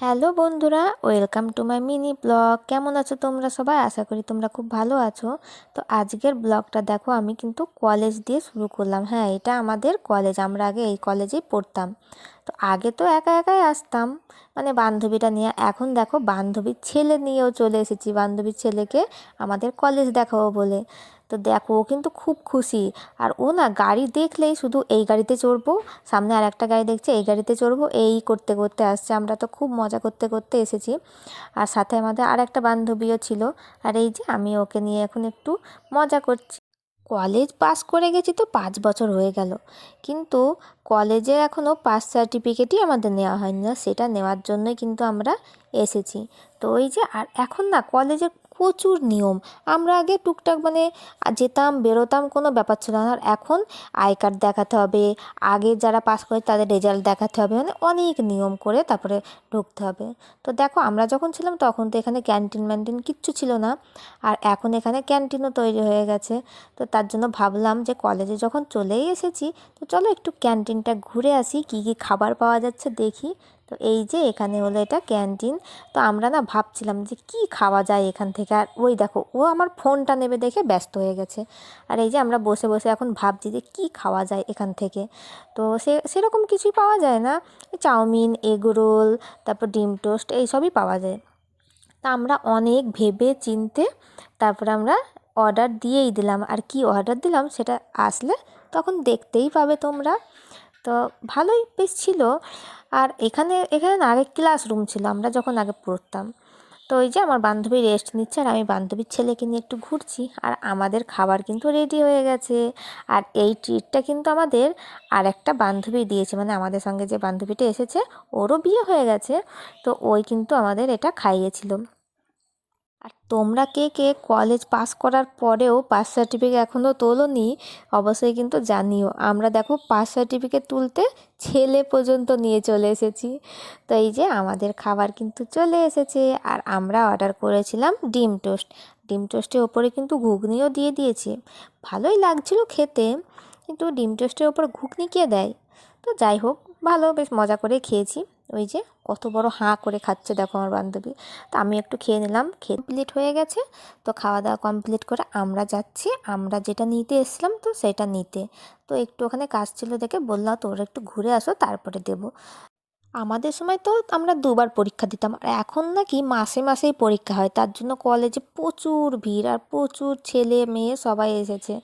Hello বন্ধুরা, welcome to my mini blog. কেমন আছো তোমরা সবাই? আশা করি তোমরা খুব ভালো আছো। তো আজকের ব্লগটা দেখো, আমি কিন্তু কলেজ দিয়ে শুরু করলাম। হ্যাঁ, এটা আমাদের কলেজ, আমরা আগে এই কলেজেই পড়তাম। তো আগে তো একা একাই আসতাম, মানে বান্ধবীটা নিয়ে। এখন দেখো বান্ধবীর ছেলে নিয়েও চলে এসেছি, বান্ধবীর ছেলেকে আমাদের কলেজ দেখাবো বলে। তো দেখো, ও কিন্তু খুব খুশি। আর ও না গাড়ি দেখলেই শুধু এই গাড়িতে চড়বো, সামনে আর একটা গাড়ি দেখছে এই গাড়িতে চড়বো, এই করতে করতে আসছে। আমরা তো খুব মজা করতে করতে এসেছি। আর সাথে আমাদের আর একটা বান্ধবীও ছিল। আর এই যে আমি ওকে নিয়ে এখন একটু মজা করছি। কলেজ পাস করে গেছি তো 5 বছর হয়ে গেল, কিন্তু কলেজে এখনও পাস সার্টিফিকেটই আমাদের নেওয়া হয়নি। না, সেটা নেওয়ার জন্যই কিন্তু আমরা এসেছি। তো ওই যে, আর এখন না কলেজের প্রচুর নিয়ম। আমরা আগে টুকটাক মানে যেতাম বেরোতাম, কোনো ব্যাপার ছিল না। আর এখন আই কার্ড দেখাতে হবে, আগে যারা পাস করে তাদের রেজাল্ট দেখাতে হবে, মানে অনেক নিয়ম করে তারপরে ঢুকতে হবে। তো দেখো, আমরা যখন ছিলাম তখন তো এখানে ক্যান্টিন ম্যান্টিন কিচ্ছু ছিল না। আর এখন এখানে ক্যান্টিনও তৈরি হয়ে গেছে। তো তার জন্য ভাবলাম যে কলেজে যখন চলেই এসেছি, তো চলো একটু ক্যান্টিনটা ঘুরে আসি, কী কী খাবার পাওয়া যাচ্ছে দেখি। তো এই যে এখানে হলো এটা ক্যান্টিন। তো আমরা না ভাবছিলাম যে কি খাওয়া যায় এখান থেকে। আর ওই দেখো, ও আমার ফোনটা নেবে দেখে ব্যস্ত হয়ে গেছে। আর এই যে আমরা বসে বসে এখন ভাবছি যে কি খাওয়া যায় এখান থেকে। তো সেরকম কিছুই পাওয়া যায় না। চাউমিন, এগ রোল, তারপর ডিম টোস্ট এইসবই পাওয়া যায়। তা আমরা অনেক ভেবে চিন্তে তারপর আমরা অর্ডার দিয়েই দিলাম। আর কি অর্ডার দিলাম সেটা আসলে তখন দেখতেই পাবে তোমরা। তো ভালোই বেশ ছিল। আর এখানে এখানে না আগে ক্লাসরুম ছিল, আমরা যখন আগে পড়তাম। তো ওই যে আমার বান্ধবী রেস্ট নিচ্ছে আর আমি বান্ধবীর ছেলেকে নিয়ে একটু ঘুরছি। আর আমাদের খাবার কিন্তু রেডি হয়ে গেছে। আর এই ট্রিটটা কিন্তু আমাদের আর একটা বান্ধবী দিয়েছে, মানে আমাদের সঙ্গে যে বান্ধবীটা এসেছে ওরও বিয়ে হয়ে গেছে। তো ওই কিন্তু আমাদের এটা খাইয়েছিল। আর তোমরা কে কে কলেজ পাস করার পরেও পাস সার্টিফিকেট এখনও তোলোনি, অবশ্যই কিন্তু জানিও। আমরা দেখো পাস সার্টিফিকেট তুলতে ছেলে পর্যন্ত নিয়ে চলে এসেছি। তো এই যে আমাদের খাবার কিন্তু চলে এসেছে। আর আমরা অর্ডার করেছিলাম ডিম টোস্ট। ডিম টোস্টের ওপরে কিন্তু ঘুগনিও দিয়ে দিয়েছে। ভালোই লাগছিল খেতে, কিন্তু ডিম টোস্টের ওপর ঘুগনি কে দেয়? তো যাই হোক, ভালো বেশ মজা করে খেয়েছি। ওই যে কত বড় হাঁ করে খাচ্ছে দেখো আমার বান্ধবী। তো আমি একটু খেয়ে নিলাম, খেয়ে কমপ্লিট হয়ে গেছে। তো খাওয়া দাওয়া কমপ্লিট করে আমরা যাচ্ছি, আমরা যেটা নিতে এসেছিলাম তো সেটা নিতে। তো একটু ওখানে কাজ ছিল দেখে বললাম তোমরা একটু ঘুরে আসো তারপরে দেবো। আমাদের সময় তো আমরা দুবার পরীক্ষা দিতাম, আর এখন নাকি মাসে মাসেই পরীক্ষা হয়। তার জন্য কলেজে প্রচুর ভিড় আর প্রচুর ছেলে মেয়ে সবাই এসেছে।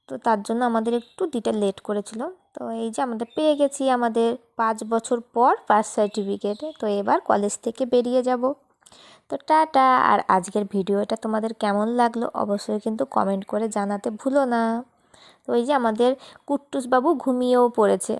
তো তার জন্য আমাদের একটু দিতে লেট করেছিল। তো এই যে আমাদের পেয়ে গেছি আমাদের 5 বছর পর পাস সার্টিফিকেট। তো এবার কলেজ থেকে বেরিয়ে যাব। তো টাটা। আর আজকের ভিডিওটা তোমাদের কেমন লাগলো অবশ্যই কিন্তু কমেন্ট করে জানাতে ভুলো না। তো এই যে আমাদের কুট্টুস বাবু ঘুমিয়েও পড়েছে।